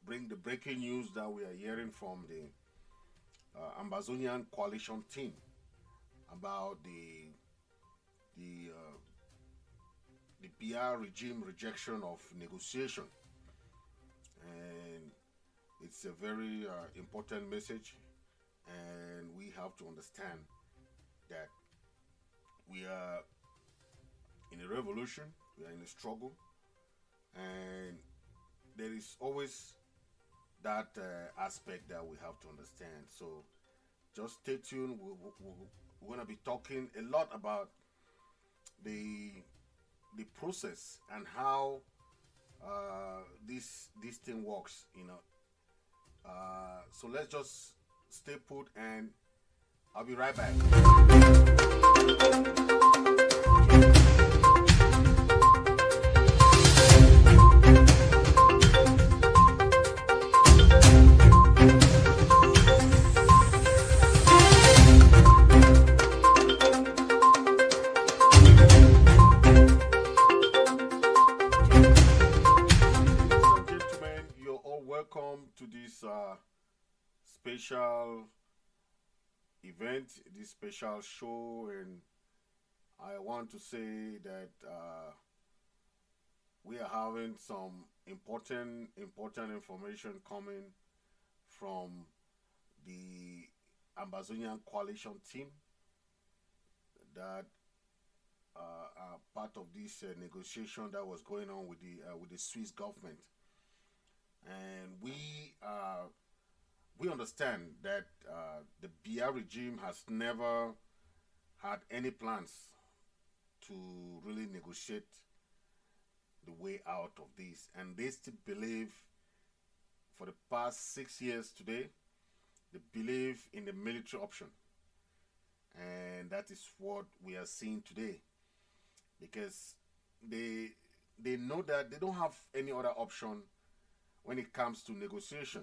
bring the breaking news that we are hearing from the Ambazonian Coalition Team about the Biya regime rejection of negotiation, and it's a very important message, and we have to understand that we are in a revolution, we are in a struggle, and there is always that aspect that we have to understand. So just stay tuned. We're going to be talking a lot about the process and how this thing works, you know. So let's just stay put, and I'll be right back. Welcome to this special event, this special show, and I want to say that we are having some important information coming from the Ambazonian Coalition Team that are part of this negotiation that was going on with the Swiss government. And we understand that the Biya regime has never had any plans to really negotiate the way out of this, and they still believe, for the past 6 years today, they believe in the military option, and that is what we are seeing today, because they know that they don't have any other option when it comes to negotiation,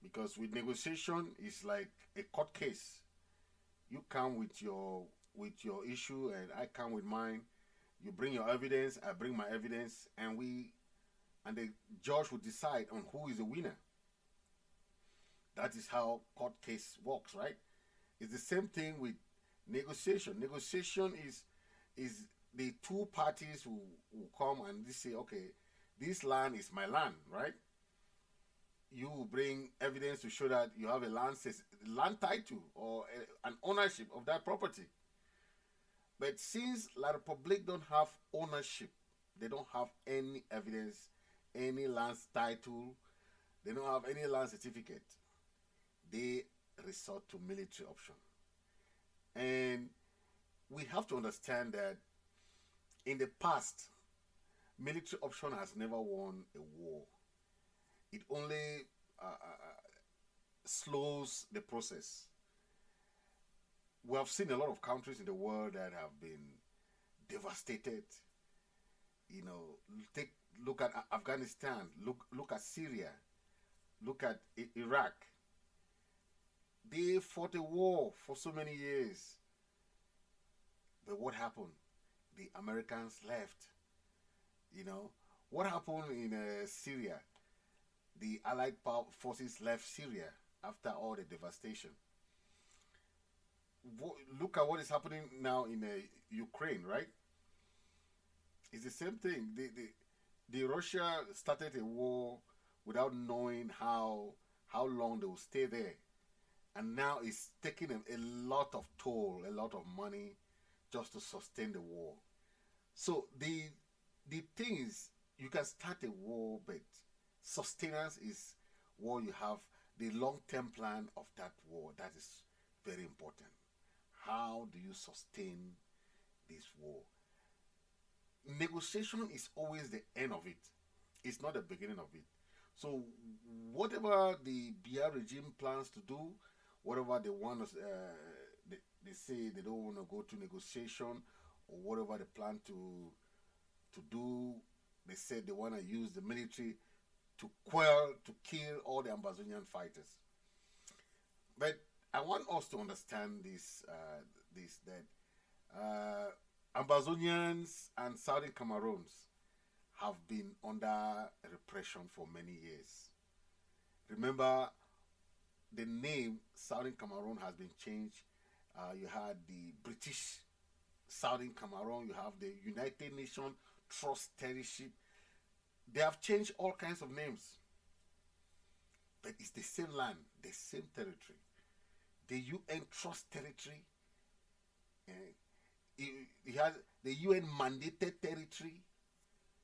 because with negotiation it's like a court case. You come with your issue and I come with mine. You bring your evidence, I bring my evidence, and the judge will decide on who is the winner. That is how court case works, right? It's the same thing with negotiation. Negotiation is the two parties who come and they say, okay, this land is my land, right? You bring evidence to show that you have a land title or an ownership of that property. But since La Republique don't have ownership, they don't have any evidence, any land title, they don't have any land certificate, they resort to military option. And we have to understand that in the past, military option has never won a war. It only slows the process. We have seen a lot of countries in the world that have been devastated. You know, look at Afghanistan, look at Syria, look at Iraq. They fought a war for so many years. But what happened? The Americans left. You know, what happened in Syria? The Allied forces left Syria after all the devastation. Look at what is happening now in Ukraine, right? It's the same thing. The Russia started a war without knowing how long they will stay there, and now it's taking them a lot of toll, a lot of money, just to sustain the war. So the thing is, you can start a war, but sustenance is what you have, the long-term plan of that war. That is very important. How do you sustain this war? Negotiation is always the end of it. It's not the beginning of it. So whatever the Biya regime plans to do, whatever they want to, they say they don't want to go to negotiation, or whatever they plan to do, they said they want to use the military to quell, to kill all the Ambazonian fighters. But I want us to understand this, that Ambazonians and Southern Cameroons have been under repression for many years. Remember, the name Southern Cameroon has been changed. You had the British Southern Cameroon, you have the United Nations Trust Territory. They have changed all kinds of names. But it's the same land, the same territory. The UN Trust Territory, it has the UN mandated territory.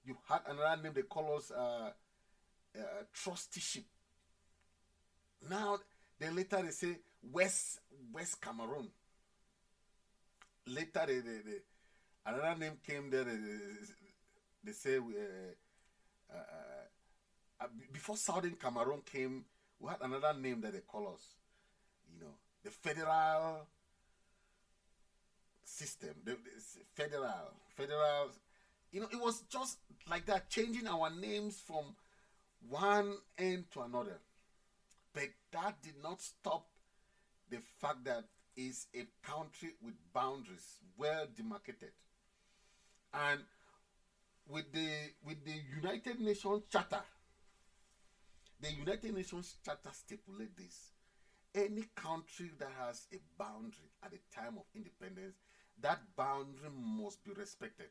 You had another name they call us trusteeship. Now, then later they say West Cameroon. Later another name came there. They say before Southern Cameroon came, we had another name that they call us. You know, the federal system, the federal. You know, it was just like that, changing our names from one end to another. But that did not stop the fact that it's a country with boundaries, well demarcated. And with the United Nations Charter, the United Nations Charter stipulates this. Any country that has a boundary at the time of independence, that boundary must be respected.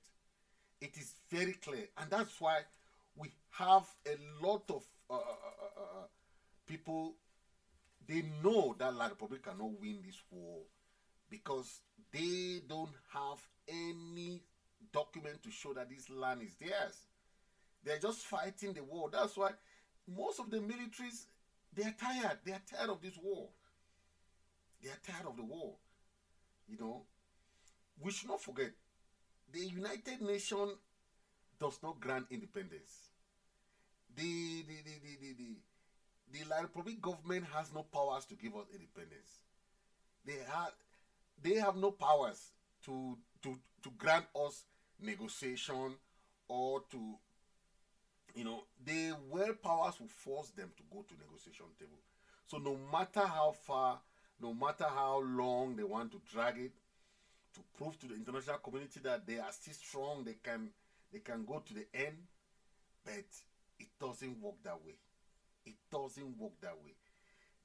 It is very clear, and that's why we have a lot of people. They know that La Republique cannot win this war because they don't have any document to show that this land is theirs. They're just fighting the war. That's why most of the militaries, they are tired. They are tired of this war. They are tired of the war. You know, we should not forget, the United Nations does not grant independence. The La Republique government has no powers to give us independence. They have no powers to grant us negotiation or to, you know, their will powers will force them to go to negotiation table. So no matter how far, no matter how long they want to drag it, to prove to the international community that they are still strong, they can go to the end, but it doesn't work that way. It doesn't work that way.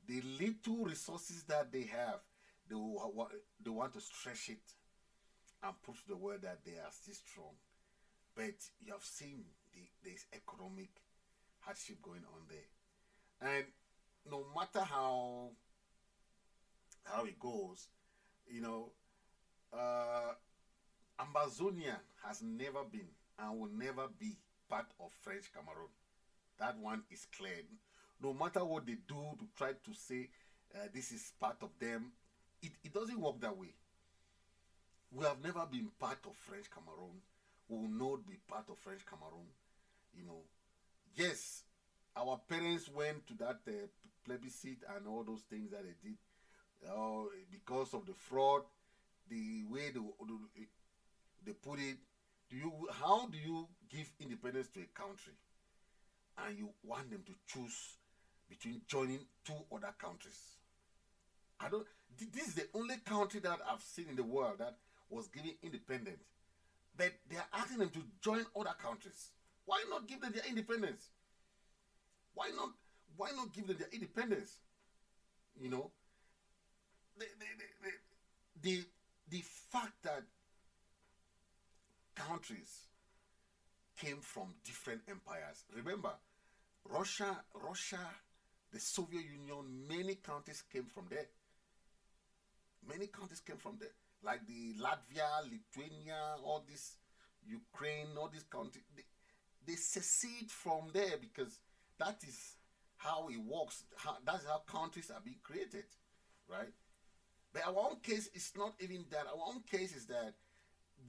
The little resources that they have, they want to stretch it and prove to the world that they are still strong. But you have seen this economic hardship going on there. And no matter how it goes, you know, Ambazonia has never been and will never be part of French Cameroon. That one is clear. No matter what they do to try to say this is part of them, it doesn't work that way. We have never been part of French Cameroon. We will not be part of French Cameroon. You know, yes, our parents went to that plebiscite and all those things that they did because of the fraud, the way they put it. How do you give independence to a country and you want them to choose between joining two other countries? This is the only country that I've seen in the world that was giving independence, but they are asking them to join other countries. Why not give them their independence? Why not give them their independence? You know, the fact that countries came from different empires. Remember, Russia, the Soviet Union, many countries came from there. Many countries came from there. Like the Latvia, Lithuania, all this, Ukraine, all these countries, they secede from there because that is how it works. That's how countries are being created, right? But our own case is not even that. Our own case is that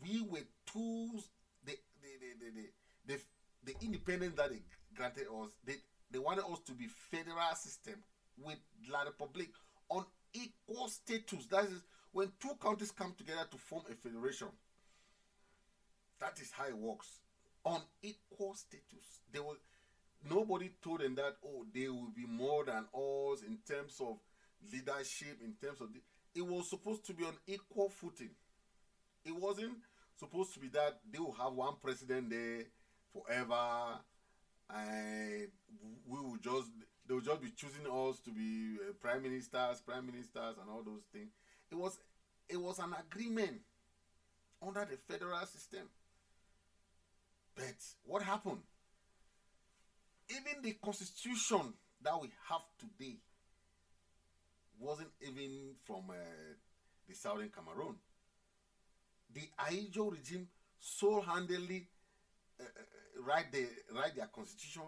we were tools. The independence that they granted us, they wanted us to be federal system with La Republique on equal status. That is when two countries come together to form a federation. That is how it works. On equal status. Nobody told them that, oh, they will be more than us in terms of leadership, in terms of it was supposed to be on equal footing. It wasn't supposed to be that they will have one president there forever and they will will just be choosing us to be prime ministers, and all those things. It was an agreement under the federal system. But what happened? Even the constitution that we have today wasn't even from the Southern Cameroon. The Ahijo regime sole-handedly write their constitution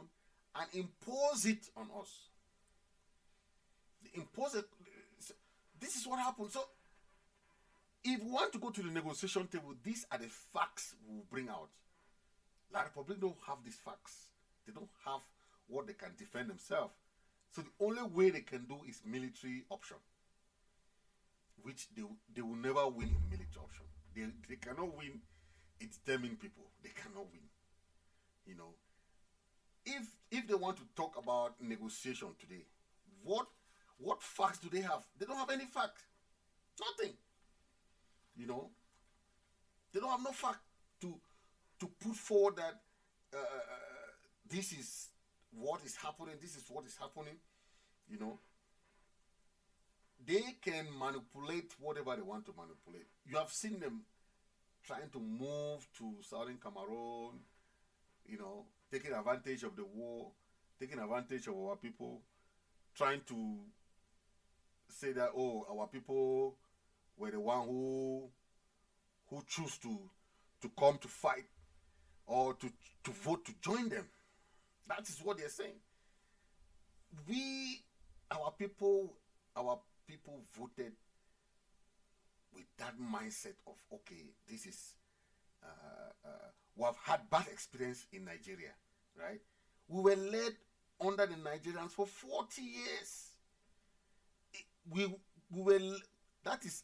and impose it on us. They impose it. This is what happened. So, if we want to go to the negotiation table, these are the facts we will bring out. La Republique don't have these facts. They don't have what they can defend themselves. So the only way they can do is military option, which they will never win in military option. They cannot win. It's demon people. They cannot win. You know, if they want to talk about negotiation today, what facts do they have? They don't have any fact. Nothing. You know, they don't have no fact to put forward that this is what is happening. This is what is happening. You know, they can manipulate whatever they want to manipulate. You have seen them trying to move to Southern Cameroon, you know, taking advantage of the war, taking advantage of our people, trying to say that, oh, our people were the one who choose to come to fight or to vote to join them. That is what they're saying. Our people voted with that mindset of, okay, this is, we have had bad experience in Nigeria, right? We were led under the Nigerians for 40 years. That is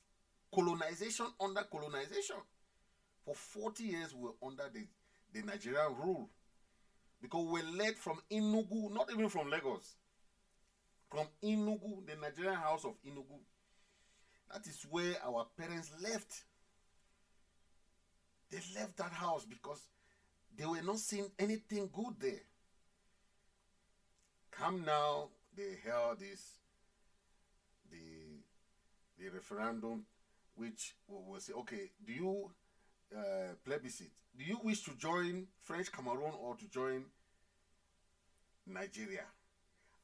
colonization under colonization. For 40 years, we were under the Nigerian rule. Because we were led from Enugu, not even from Lagos. From Enugu, the Nigerian house of Enugu. That is where our parents left. They left that house because they were not seeing anything good there. Come now, they held the referendum, which will say, okay, do you plebiscite? Do you wish to join French Cameroon or to join Nigeria?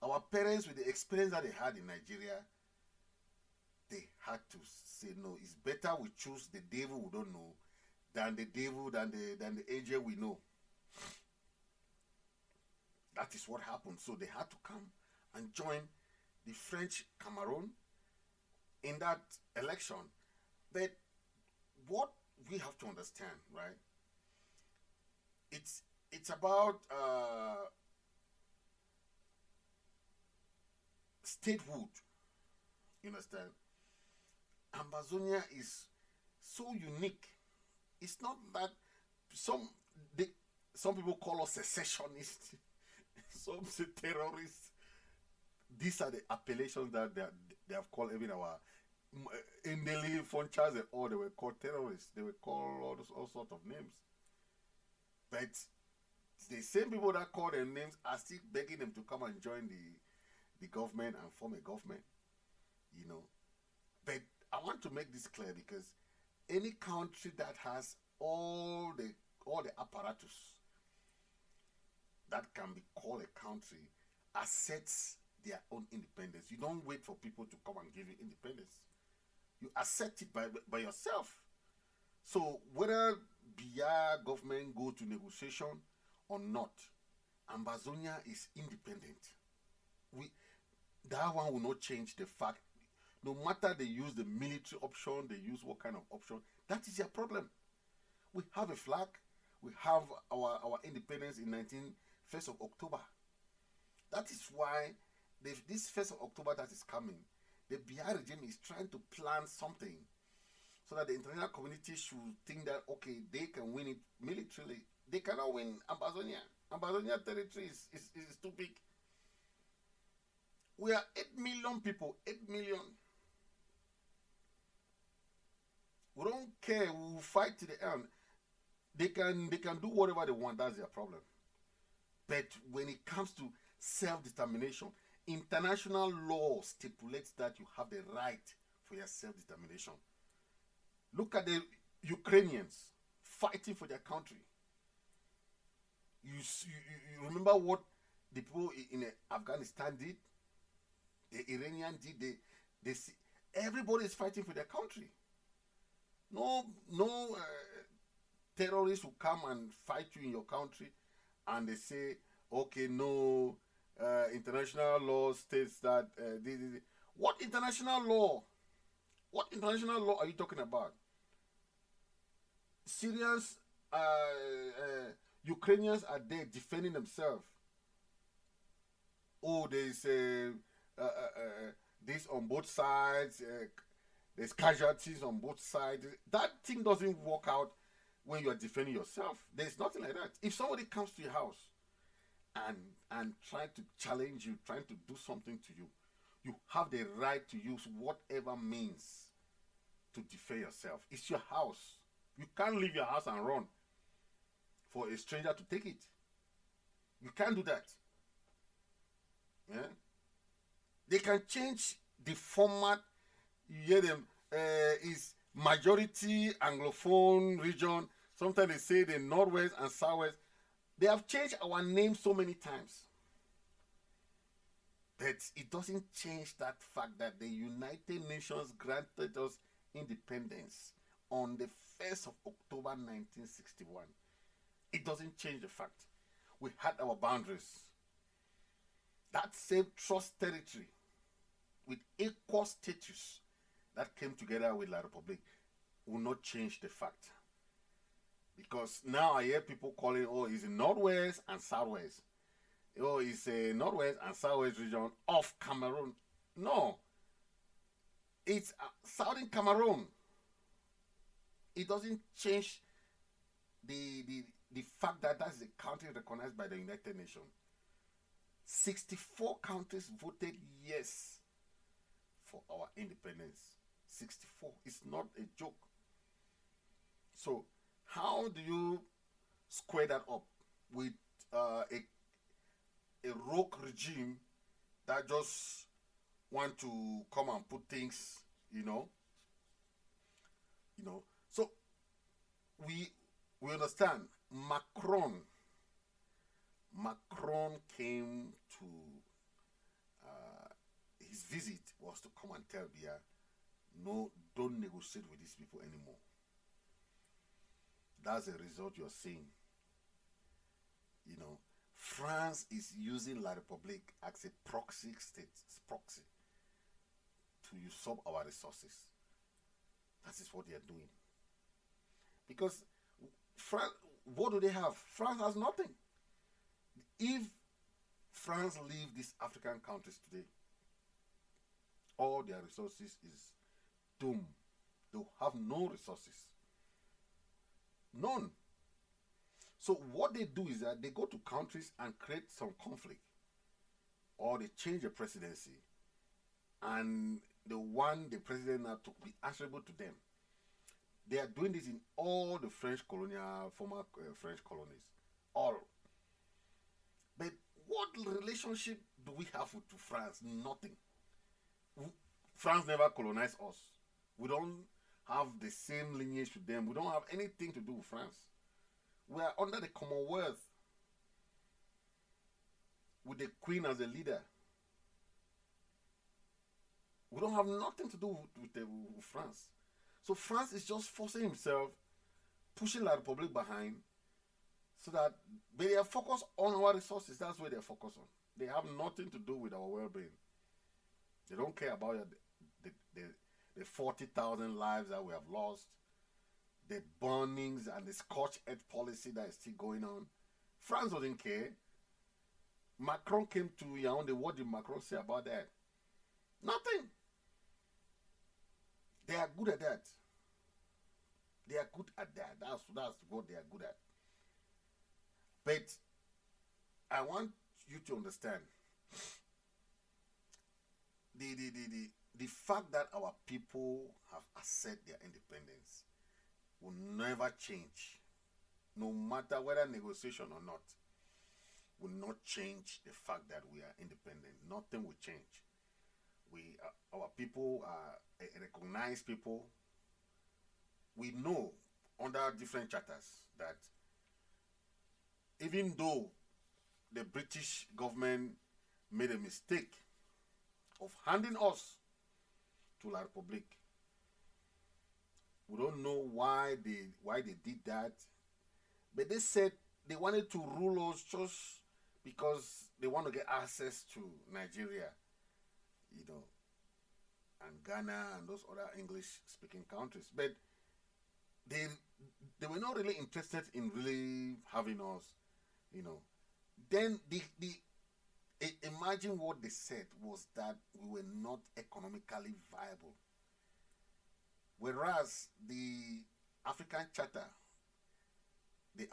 Our parents, with the experience that they had in Nigeria, they had to say no. It's better we choose the devil we don't know than the angel we know. That is what happened. So they had to come and join the French Cameroon in that election. But what we have to understand, right? It's about statehood. You understand? Ambazonia is so unique. It's not that some people call us secessionists, some say terrorists. These are the appellations that they have called even our Indeli, Fonchas, and all. They were called terrorists. They were called all sorts of names. But the same people that call them names are still begging them to come and join the government and form a government. You know. But I want to make this clear, because any country that has all the apparatus that can be called a country accepts their own independence. You don't wait for people to come and give you independence. You accept it by yourself. So whether Biya government go to negotiation or not, Ambazonia is independent. That one will not change the fact. No matter they use the military option, they use what kind of option, that is their problem. We have a flag. We have our independence in 1st of October. That is why this 1st of October that is coming, the Biya regime is trying to plan something so that the international community should think that, okay, they can win it militarily. They cannot win Ambazonia. Ambazonia territory is too big. We are 8 million people, 8 million. We don't care. We will fight to the end. They can do whatever they want. That's their problem. But when it comes to self-determination, International law stipulates that you have the right for your self-determination. Look at the Ukrainians fighting for their country. You remember what the people in Afghanistan did? The Iranian did. Everybody is fighting for their country. No terrorists will come and fight you in your country, and they say, okay, no, international law states that What international law? What international law are you talking about? Syrians, Ukrainians are there defending themselves. Oh, there's this on both sides. There's casualties on both sides. That thing doesn't work out when you are defending yourself. There's nothing like that. If somebody comes to your house and try to challenge you, trying to do something to you, you have the right to use whatever means to defend yourself. It's your house. You can't leave your house and run for a stranger to take it. You can't do that. Yeah? They can change the format. You hear them, is majority Anglophone region. Sometimes they say the Northwest and Southwest. They have changed our name so many times. But it doesn't change that fact that the United Nations granted us independence on the 1st of October 1961. It doesn't change the fact. We had our boundaries. That same trust territory with equal status that came together with La Republique will not change the fact. Because now I hear people calling, oh, it's the Northwest and Southwest. Oh, it's a Northwest and Southwest region of Cameroon. No. It's Southern Cameroon. It doesn't change the fact that that's the country recognized by the United Nations. 64 countries voted yes for our independence. 64. It's not a joke. So, how do you square that up with a rogue regime that just want to come and put things, you know? So we understand Macron came to his visit was to come and tell Biya, no, don't negotiate with these people anymore. That's the result you're seeing. France is using La Republique as a proxy state, to usurp our resources. That is what they are doing. Because France, what do they have? France has nothing. If France leave these African countries today, all their resources is doomed. They'll have no resources. None. So what they do is that they go to countries and create some conflict, or they change the presidency, and they want the president now to be answerable to them. They are doing this in all the former French colonies. All. But what relationship do we have to France? Nothing. France never colonized us. We don't have the same lineage with them. We don't have anything to do with France. We are under the Commonwealth with the Queen as a leader. We don't have nothing to do with France. So France is just forcing himself, pushing La Republique behind, so that they are focused on our resources. That's where they're focused on. They have nothing to do with our well-being. They don't care about the 40,000 lives that we have lost, the burnings and the scorched earth policy that is still going on. France doesn't care. Macron came to Yaoundé. What did Macron say about that? Nothing. They are good at that. They are good at that. That's what they are good at. But I want you to understand the fact that our people have accepted their independence will never change, no matter whether negotiation or not. will not change the fact that we are independent. Nothing will change. Our people are a recognized people. We know under different charters that even though the British government made a mistake of handing us to La Republique, we don't know why they did that, but they said they wanted to rule us just because they want to get access to Nigeria, you know, and Ghana and those other English-speaking countries. But they were not really interested in really having us, you know. Then imagine what they said was that we were not economically viable. Whereas the African Charter, you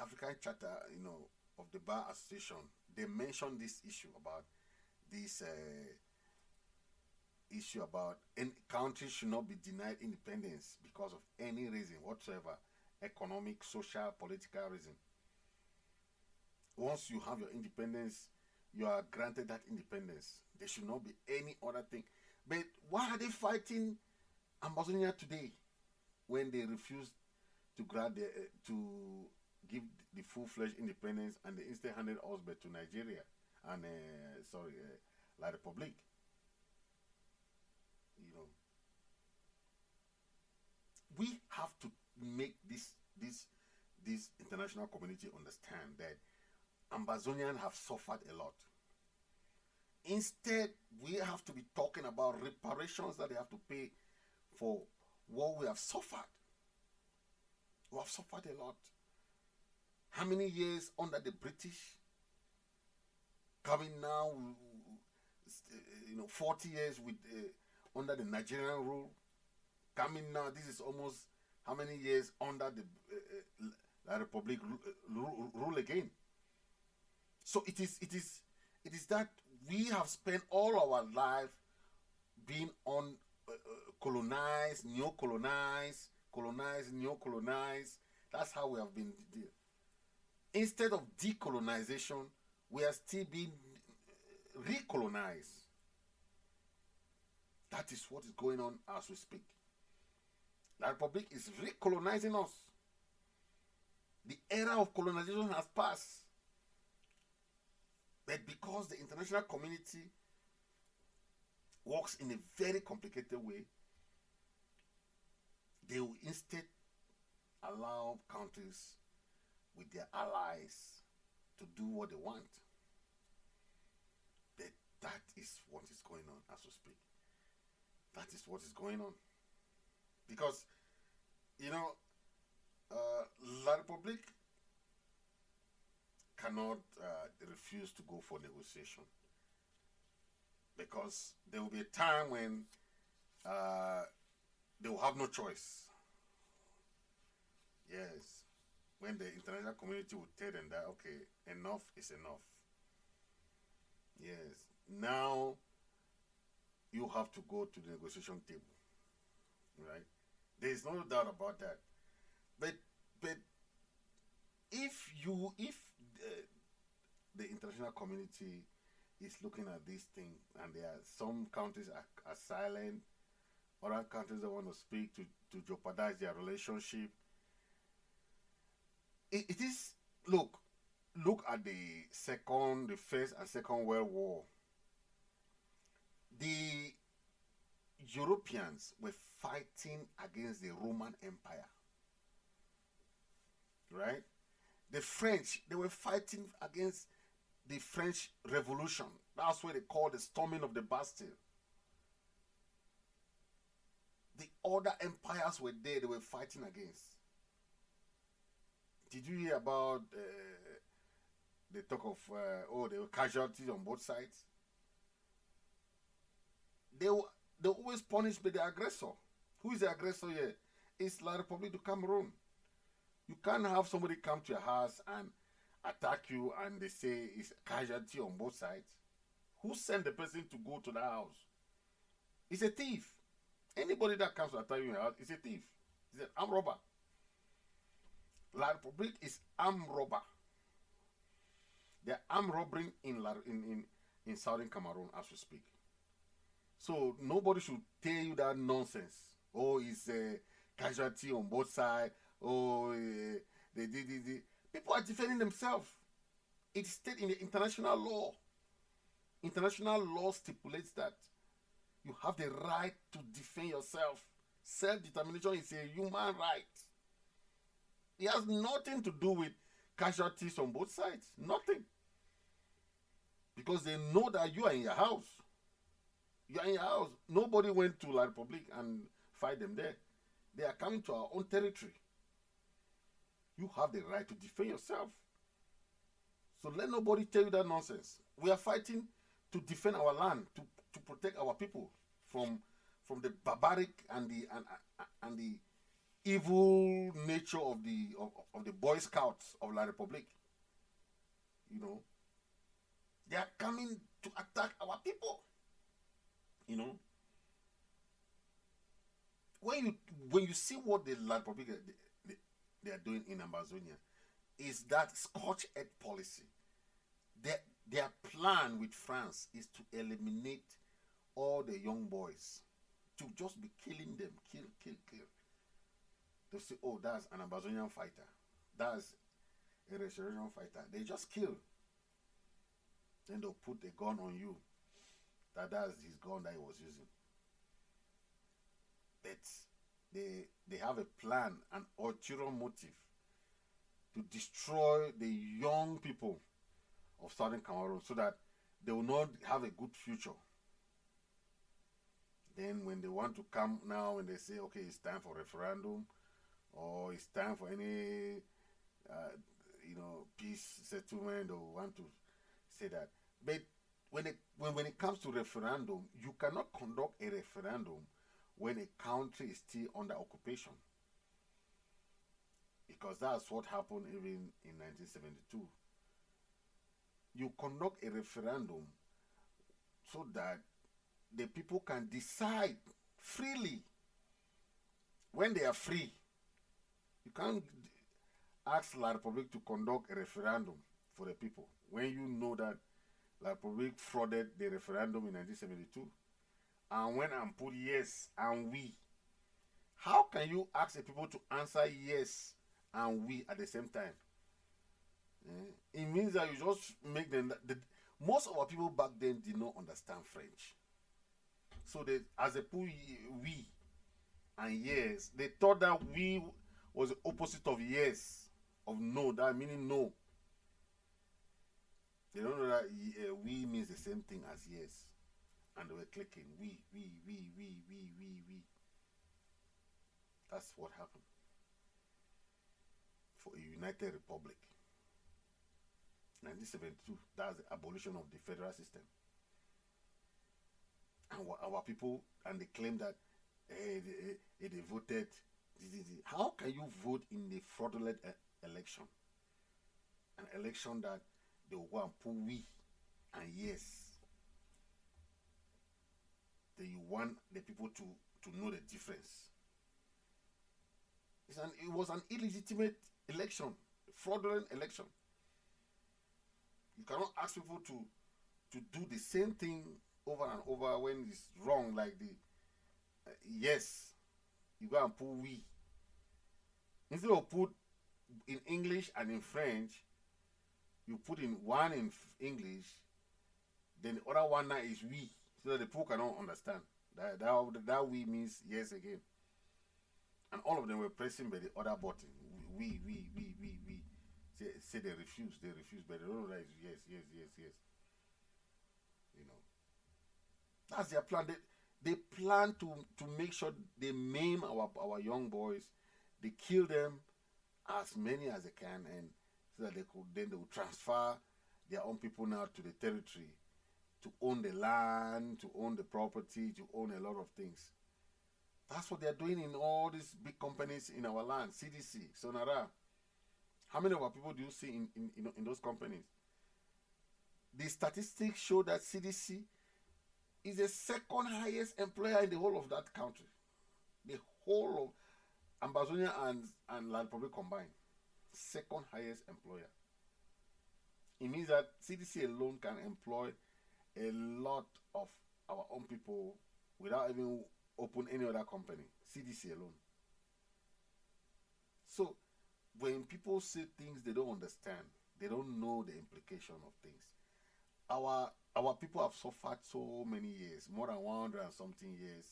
know, of the Bar Association, they mentioned this issue about any country should not be denied independence because of any reason whatsoever, economic, social, political reason. Once you have your independence, you are granted that independence. There should not be any other thing. But why are they fighting Ambazonia today when they refuse to give the full-fledged independence, and they instead handed us back to Nigeria and La Republique? You know, we have to make this international community understand that Ambazonians have suffered a lot. Instead, we have to be talking about reparations that they have to pay for what we have suffered. We have suffered a lot. How many years under the British? Coming now, you know, 40 years with under the Nigerian rule. Coming now, this is almost how many years under the La Republique rule again. So it is that we have spent all our life being on colonized, neo-colonized, colonized, neo-colonized. That's how we have been. Instead of decolonization, we are still being recolonized. That is what is going on as we speak. La Republique is recolonizing us. The era of colonization has passed. But because the international community works in a very complicated way, they will instead allow countries with their allies to do what they want. That is what is going on as we speak. That is what is going on. Because, you know, La Republique cannot refuse to go for negotiation, because there will be a time when they will have no choice. Yes, when the international community will tell them that, okay, enough is enough. Yes, now you have to go to the negotiation table, right? There is no doubt about that. But if the international community is looking at this thing, and there are some countries are silent, other countries that want to speak to jeopardize their relationship. It is, look at the First and Second World War. The Europeans were fighting against the Roman Empire, right? The French, they were fighting against the French Revolution. That's what they call the storming of the Bastille. The other empires were there, they were fighting against. Did you hear about the talk of, there were casualties on both sides? They always punished by the aggressor. Who is the aggressor here? It's La Republique of Cameroon. You can't have somebody come to your house and attack you and they say it's casualty on both sides. Who sent the person to go to the house? It's a thief. Anybody that comes to attack you in your house is a thief. He's an armed robber. La Republique is armed robber. There are armed robbery in Southern Cameroon as we speak. So nobody should tell you that nonsense. Oh, it's a casualty on both sides. Oh, they did it. People are defending themselves. It's stated in the international law. International law stipulates that you have the right to defend yourself. Self-determination is a human right. It has nothing to do with casualties on both sides. Nothing. Because they know that you are in your house. You are in your house. Nobody went to La Republique and fight them there. They are coming to our own territory. You have the right to defend yourself. So let nobody tell you that nonsense. We are fighting to defend our land, to protect our people from the barbaric and the evil nature of the Boy Scouts of La Republique. You know, they are coming to attack our people. You know, when you see what the La Republique they are doing in Ambazonia, is that scorched earth policy. Their plan with France is to eliminate all the young boys, to just be killing them, kill. They say, oh, that's an Ambazonian fighter, that's a restoration fighter. They just kill. Then they'll put a gun on you. That's his gun that he was using. They have a plan, an ulterior motive to destroy the young people of Southern Cameroon so that they will not have a good future. Then when they want to come now and they say, okay, it's time for referendum, or it's time for any peace settlement, they want to say that. But when it comes to referendum, you cannot conduct a referendum when a country is still under occupation. Because that's what happened even in 1972. You conduct a referendum so that the people can decide freely. When they are free, you can't ask La Republique to conduct a referendum for the people when you know that La Republique frauded the referendum in 1972. And when I'm put yes and we, how can you ask the people to answer yes and we at the same time? It means that you just make them. Most of our people back then did not understand French. So they, as they put we and yes, they thought that we was the opposite of yes, of no, that meaning no. They don't know that we means the same thing as yes. And they were clicking we. That's what happened for a united republic. 1972, that's the abolition of the federal system. And our people, and they claim that they voted. How can you vote in a fraudulent election? An election that they will go and put we and yes. Then you want the people to know the difference. It was an illegitimate election, fraudulent election. You cannot ask people to do the same thing over and over when it's wrong, like the yes. You go and put we. Instead of put in English and in French, you put in one in English, then the other one now is we, so that the people cannot understand. That we means yes again. And all of them were pressing by the other button. We. Say they refuse, but they don't know that it's yes. You know. That's their plan. They plan to make sure they maim our young boys. They kill them as many as they can, and so that they will transfer their own people now to the territory to own the land, to own the property, to own a lot of things. That's what they're doing in all these big companies in our land, CDC, Sonara. How many of our people do you see in those companies? The statistics show that CDC is the second highest employer in the whole of that country. The whole of Ambazonia and La Republique combined. Second highest employer. It means that CDC alone can employ a lot of our own people without even open any other company. CDC alone. So when people say things they don't understand, they don't know the implication of things. Our people have suffered so many years, more than 100 and something years,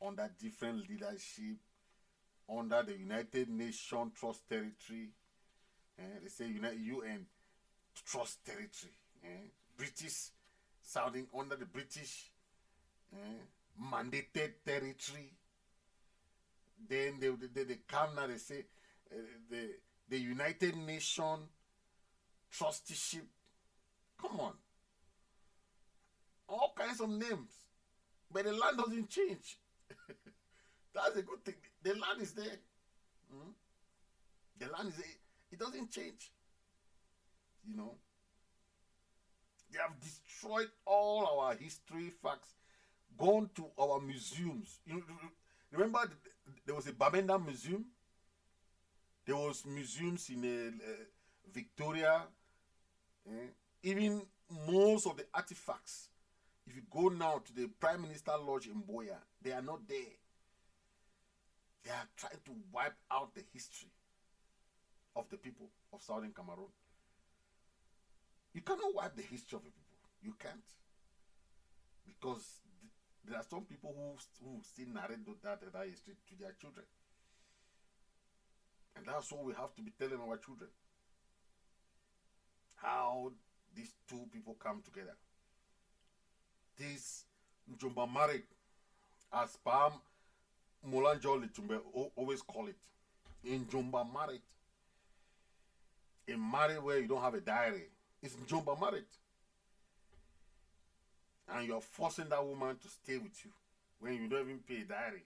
under different leadership, under the United Nations Trust Territory. They say UN Trust Territory. British sounding under the British mandated territory. Then they come now, they say the United Nations trusteeship. Come on. All kinds of names. But the land doesn't change. That's a good thing. The land is there. The land is there. It doesn't change. You know. They have destroyed all our history facts, gone to our museums. You remember there was a Bamenda museum? There was museums in Victoria. Even most of the artifacts, if you go now to the Prime Minister Lodge in Boya, they are not there. They are trying to wipe out the history of the people of Southern Cameroon. You cannot wipe the history of the people. You can't. Because there are some people who still narrate that history to their children. And that's what we have to be telling our children. How these two people come together. This Njomba married, as Pam Molanjo Litumbe always call it. In Njomba married. A married where you don't have a diary. It's Njomba married. And you're forcing that woman to stay with you when you don't even pay a diary.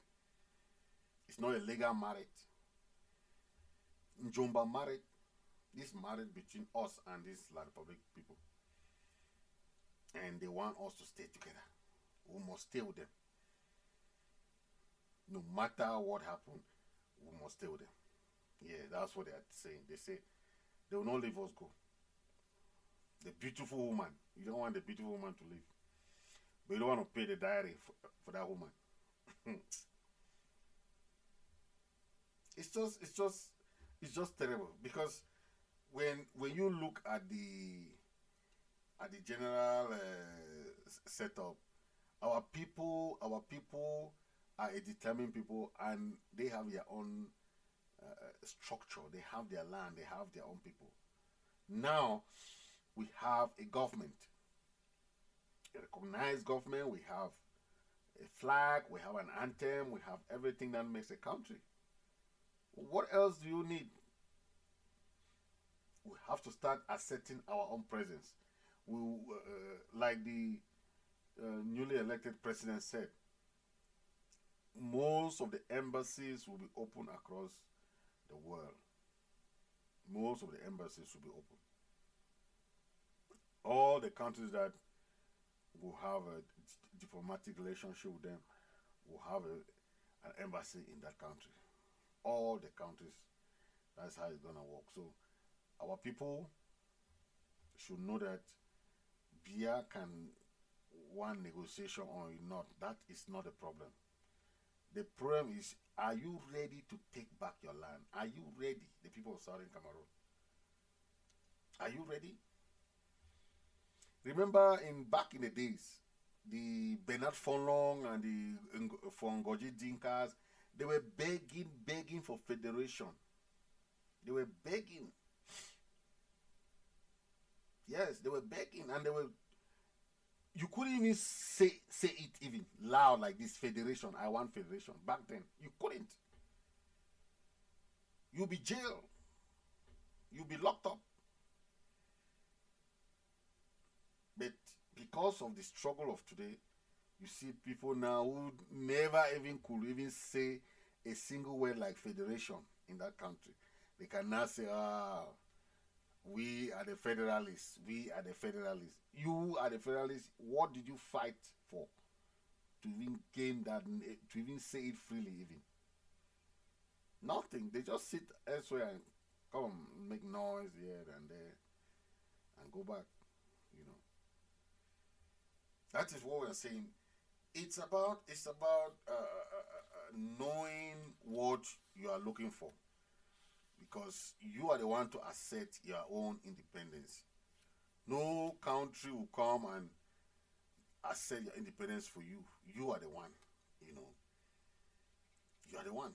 It's not a legal marriage. Njomba married. This marriage between us and these Republique people. And they want us to stay together. We must stay with them. No matter what happened, we must stay with them. Yeah, that's what they are saying. They say they will not leave us go. The beautiful woman. You don't want the beautiful woman to leave. But you don't want to pay the diary for that woman. It's just terrible. Because when you look at the general setup, our people are a determined people, and they have their own structure. They have their land. They have their own people. Now we have a government, a recognized government. We have a flag. We have an anthem. We have everything that makes a country. What else do you need? We have to start asserting our own presence. We, like the newly elected president said, most of the embassies will be open across the world. Most of the embassies will be open. All the countries that will have a diplomatic relationship with them will have an embassy in that country. All the countries, that's how it's gonna work. So our people should know that Biya can want negotiation or not. That is not a problem. The problem is, are you ready to take back your land? Are you ready, the people of Southern Cameroon? Are you ready? Remember back in the days, the Bernard Fonlong and the Fongoji Dinkas, they were begging for federation. They were begging. Yes, they were begging, and you couldn't even say it even loud like this, federation. I want federation. Back then, you couldn't. You'll be jailed. You'll be locked up. But because of the struggle of today, you see people now who never even could even say a single word like federation in that country. They can now say, we are the federalists. We are the federalists. You are the federalists. What did you fight for to even gain that, to even say it freely even? Nothing. They just sit elsewhere and come make noise here and there. and go back. You know, that is what we're saying. It's about knowing what you are looking for, because you are the one to assert your own independence. No country will come and assert your independence for you. You are the one. You know, you are the one.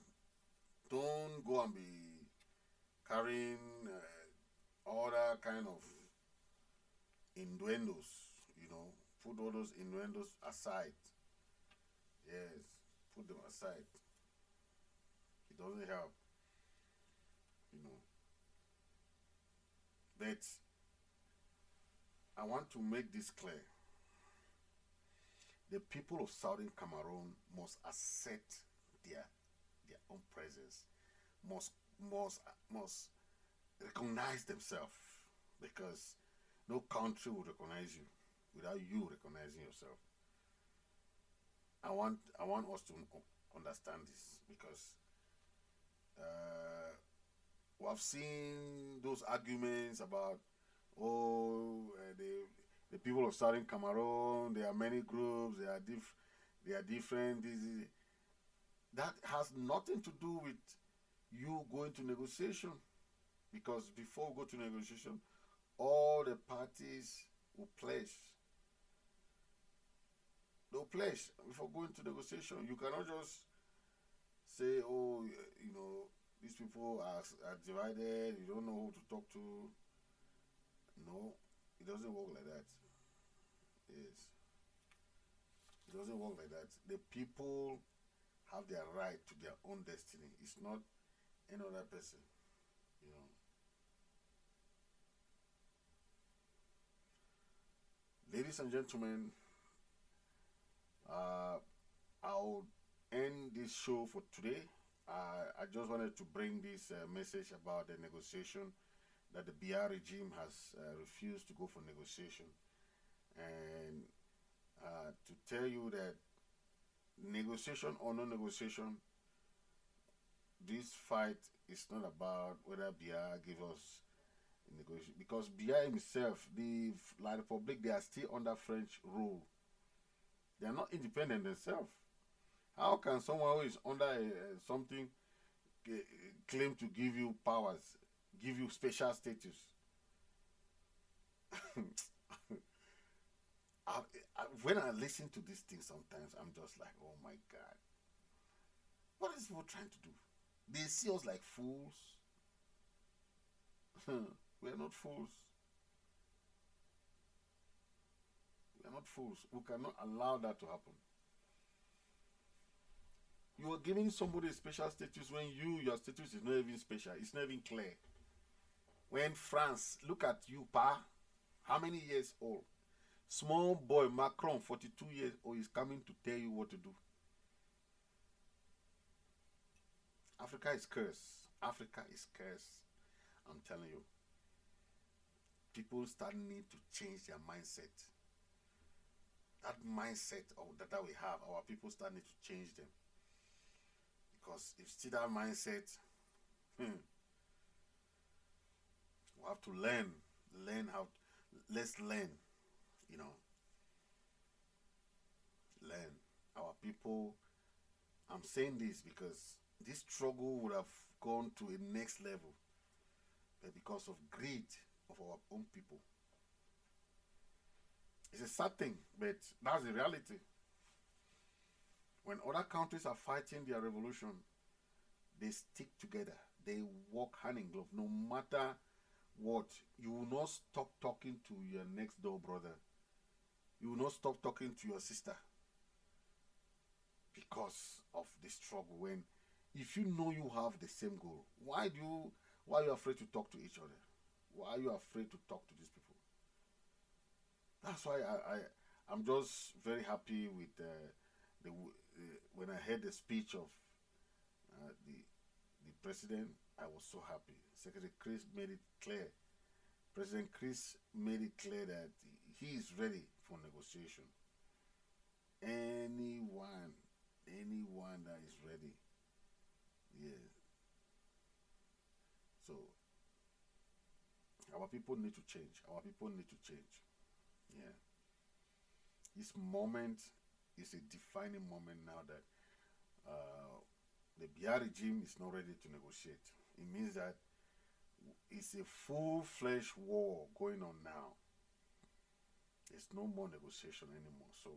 Don't go and be carrying other kind of innuendos. You know, put all those innuendos aside. Yes, put them aside. It doesn't help. You know, but I want to make this clear. The people of Southern Cameroon must accept their their own presence, must must recognize themselves, because no country will recognize you without you recognizing yourself. I want us to understand this, because uh, we have seen those arguments about, oh, the people of Southern Cameroon, there are many groups, they are different. That has nothing to do with you going to negotiation, because before we go to negotiation, all the parties will pledge. They'll pledge before going to negotiation. You cannot just say, oh, you know, these people are divided, you don't know who to talk to. No, it doesn't work like that. Yes, it doesn't work like that. The people have their right to their own destiny. It's not any other person, you know. Ladies and gentlemen, uh, I'll end this show for today. I just wanted to bring this message about the negotiation, that the Biya regime has refused to go for negotiation, and to tell you that negotiation or no negotiation, this fight is not about whether Biya give us negotiation, because Biya himself, the La Republique, they are still under French rule. They are not independent themselves. How can someone who is under something claim to give you powers, give you special status? When I listen to these things, sometimes I'm just like, oh my God, what is people trying to do? They see us like fools. We are not fools. We are not fools. We cannot allow that to happen. You are giving somebody a special status when your status is not even special. It's not even clear. When France, look at you, pa, how many years old? Small boy Macron, 42 years old, is coming to tell you what to do. Africa is cursed. Africa is cursed. I'm telling you. People start need to change their mindset. That mindset that we have, our people start need to change them. Because if still that mindset, we have to learn how. Let's learn, you know, learn. Our people. I'm saying this because this struggle would have gone to a next level, but because of greed of our own people. It's a sad thing, but that's the reality. When other countries are fighting their revolution, they stick together. They work hand in glove. No matter what, you will not stop talking to your next door brother. You will not stop talking to your sister because of the struggle. When, if you know you have the same goal, why are you afraid to talk to each other? Why are you afraid to talk to these people? That's why I'm just very happy with when I heard the speech of the president. I was so happy. Secretary Chris made it clear. President Chris made it clear that he is ready for negotiation. Anyone that is ready, yeah. So I our people need to change. Our people need to change. Yeah. This moment is a defining moment now that the Biya regime is not ready to negotiate. It means that it's a full-fledged war going on now. There's no more negotiation anymore. So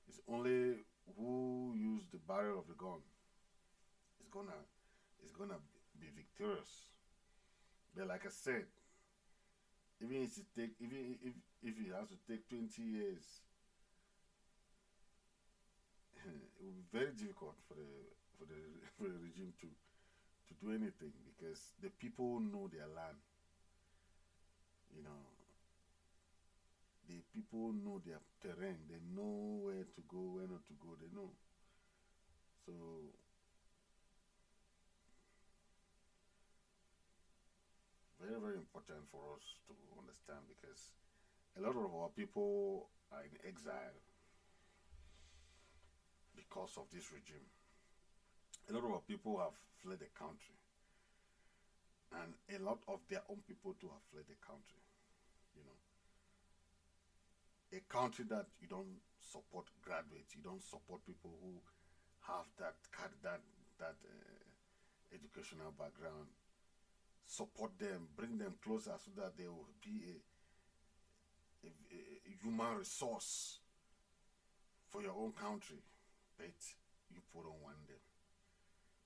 it's only who used the barrel of the gun is gonna be victorious. But like I said, even if it take even if it has to take 20 years, it will be very difficult for the for the for the regime to do anything because the people know their land. You know, the people know their terrain. They know where to go, where not to go. They know. So very very important for us to understand because a lot of our people are in exile because of this regime. A lot of our people have fled the country, and a lot of their own people too have fled the country. You know, a country that you don't support graduates, you don't support people who have that educational background. Support them, bring them closer so that they will be a human resource for your own country. But you people don't want them.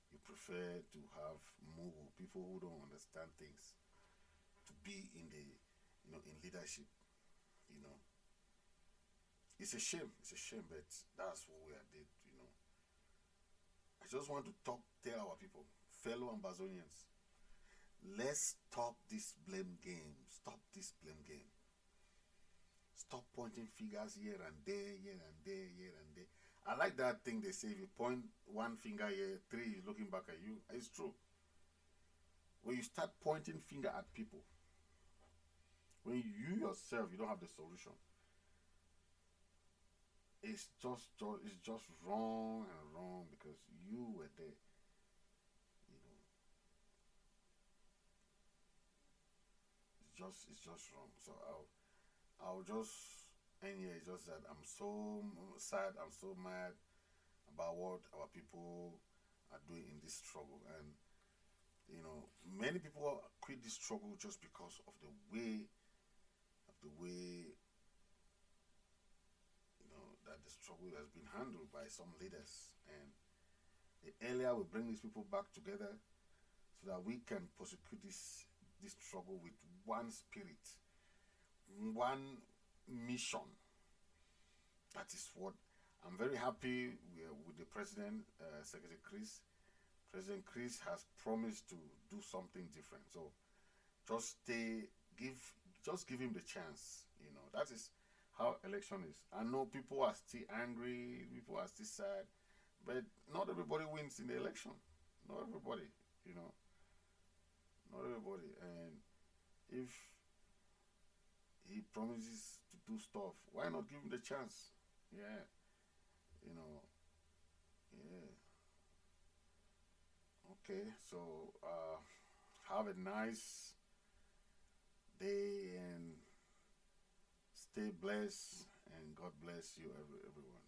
You prefer to have mobile people who don't understand things to be in the in leadership. You know, it's a shame. It's a shame, but that's what we are did. You know, I just want to tell our people, fellow Ambazonians, let's stop this blame game. Stop this blame game. Stop pointing fingers here and there, here and there, here and there. I like that thing they say, if you point one finger here, three is looking back at you. It's true. When you start pointing finger at people, when you yourself, you don't have the solution, it's just wrong and wrong because you were there. You know, it's just wrong. So I'll just end here. It's just that I'm so sad, I'm so mad about what our people are doing in this struggle. And many people quit this struggle just because of the way that the struggle has been handled by some leaders. And the earlier we bring these people back together so that we can prosecute this struggle with one spirit, one mission. That is what I'm very happy with the president, Secretary Chris. President Chris has promised to do something different. So just give him the chance. That is how election is. I know people are still angry, people are still sad, but not everybody wins in the election. Not everybody, not everybody. And if he promises to do stuff, why not give him the chance? Yeah, yeah. Okay, so have a nice day and stay blessed, and God bless you, everyone.